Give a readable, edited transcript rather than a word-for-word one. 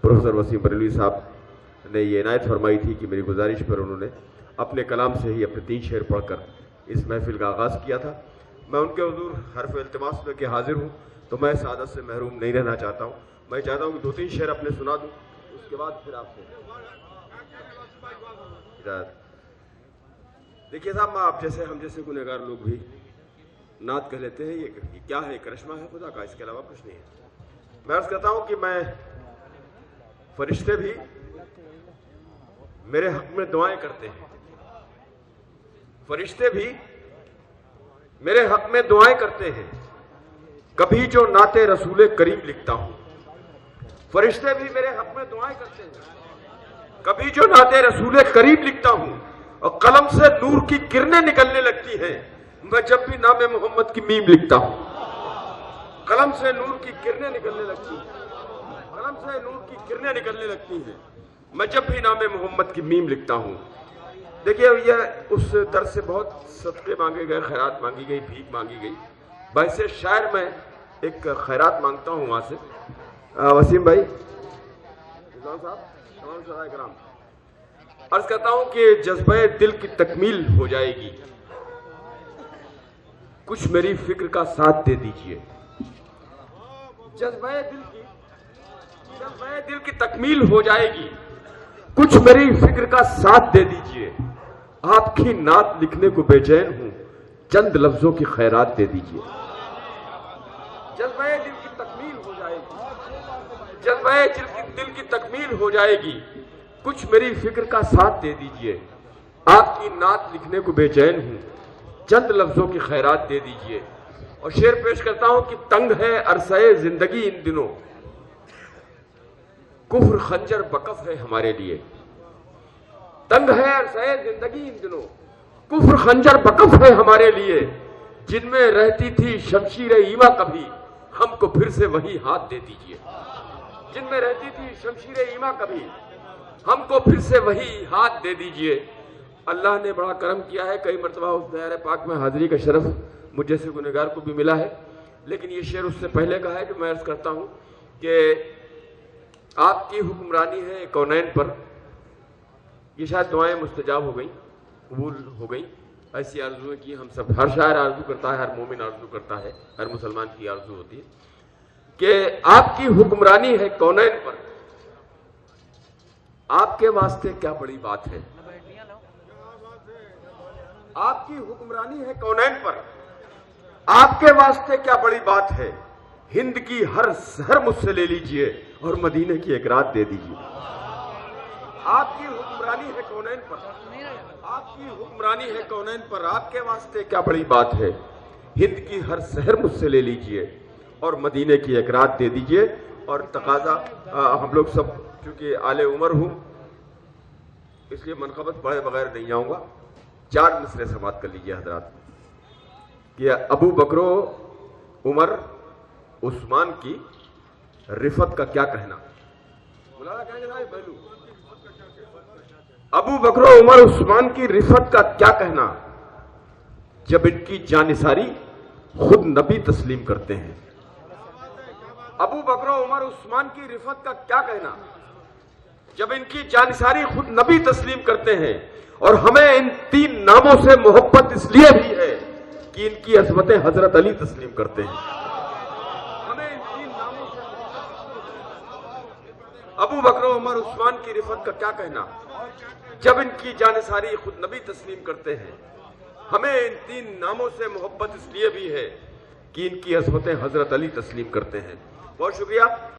Professor Wasim Barelvi साहब ने ये इनायत फरमाई थी कि मेरी गुजारिश पर उन्होंने अपने कलाम से ही अपने 3 शेर पढ़कर इस महफिल का आगाज़ किया था। मैं उनके हुजूर हर्फ इल्तिमास में के हाजिर हूँ, तो मैं सादत से महरूम नहीं रहना चाहता हूँ। मैं चाहता हूँ कि 2-3 शेर अपने सुना दूँ, उसके बाद फिर आपसे देखिए साहब, आप जैसे हम जैसे गुनहगार लोग भी नात कह लेते हैं, ये क्या है, करिश्मा है खुदा का, इसके अलावा कुछ नहीं है। मैं अर्ज करता हूँ कि मैं फरिश्ते भी मेरे हक में दुआएं करते हैं, फरिश्ते भी मेरे हक में दुआएं करते हैं, कभी जो नाते रसूले करीम लिखता हूं। फरिश्ते भी मेरे हक में दुआएं करते हैं, कभी जो नाते रसूले करीम लिखता हूं, और कलम से नूर की किरणें निकलने लगती हैं मैं जब भी नामे मोहम्मद की मीम लिखता हूं। कलम से नूर की किरणें निकलने लगती हैं, कलम से नूर की किरणें निकलने लगती हैं मैं जब भी नामे मोहम्मद की मीम लिखता हूं। देखिए, यह उस दर से बहुत सदक़े मांगे गए, खैरात मांगी गई, भीख मांगी गई। वैसे शायर में एक खैरात मांगता हूं वहां से। वसीम भाई साहब, तमाम सराय कराम, अर्ज करता हूं कि जज्बे दिल की तकमील हो जाएगी, कुछ मेरी फिक्र का साथ दे दीजिए। जज्बे दिल की तकमील हो जाएगी, कुछ मेरी फिक्र का साथ दे दीजिए। आपकी नात लिखने को बेचैन हूं, चंद लफ्जों की खैरात दे दीजिए। जज्बे दिल की तकमील हो जाएगी, जज्बे दिल की तकमील हो जाएगी, कुछ मेरी फिक्र का साथ दे दीजिए। आपकी नात लिखने को बेचैन हूं, चंद लफ्जों की खैरात दे दीजिए। और शेर पेश करता हूं कि तंग है अरसे जिंदगी इन दिनों, कुफ्र खंजर बकफ है हमारे लिए। तंग है अरसे जिंदगी इन दिनों, कुफ्र खंजर बकफ है हमारे लिए। जिनमें रहती थी शमशीर ईमा कभी, हमको फिर से वही हाथ दे दीजिए। जिनमें रहती थी शमशीर ईमा कभी, हमको फिर से वही हाथ दे दीजिए। अल्लाह ने बड़ा करम किया है, कई मरतबा उस दायरे पाक में हाजिरी का शरफ मुझ जैसे गुनहगार को भी मिला है। लेकिन ये शेर उससे पहले का है जो मैं अर्ज करता हूं कि आपकी हुक्मरानी है कौनैन पर। ये शायद दुआएं मुस्तजाब हो गई, कबूल हो गई। ऐसी आरज़ुएं की हम सब, हर शायर आरज़ू करता है, हर मोमिन आरज़ू करता है, हर मुसलमान की आरज़ू होती है कि आपकी हुक्मरानी है कौनैन पर, आपके वास्ते क्या बड़ी बात है। आपकी हुक्मरानी है कौनैन पर, आपके वास्ते क्या बड़ी बात है। हिंद की हर शहर मुझसे ले लीजिए और मदीने की एक रात दे दीजिए। आपकी हुक्मरानी है कौनैन पर, आपकी हुक्मरानी है कौनैन पर, आपके वास्ते क्या बड़ी बात है। हिंद की हर शहर मुझसे ले लीजिए और मदीने की एक रात दे दीजिए। और तकाजा हम लोग सब चूंकि आले उमर हूं, इसलिए मनक़बत पढ़े बगैर नहीं आऊंगा। 4 मिसरे समात कर लीजिए हजरात कि अबू बकरो उमर उस्मान की रिफत का क्या कहना। अबू बकरो उमर उस्मान की रिफत का क्या कहना, जब इनकी जानिसारी खुद नबी तस्लीम करते हैं। अबू बकरो उमर उस्मान की रिफत का क्या कहना, जब इनकी जानिसारी खुद नबी तस्लीम करते हैं। और हमें इन 3 नामों से मोहब्बत इसलिए भी है कि इनकी अज़मतें हजरत अली तस्लीम करते हैं। हमें इन 3 नामों से, अबू बकरो उमर उस्मान की रिफत का क्या कहना, जब इनकी जानिसारी खुद नबी तस्लीम करते हैं। हमें इन 3 नामों से मोहब्बत इसलिए भी है कि इनकी अज़मतें हजरत अली तस्लीम करते हैं। बहुत शुक्रिया।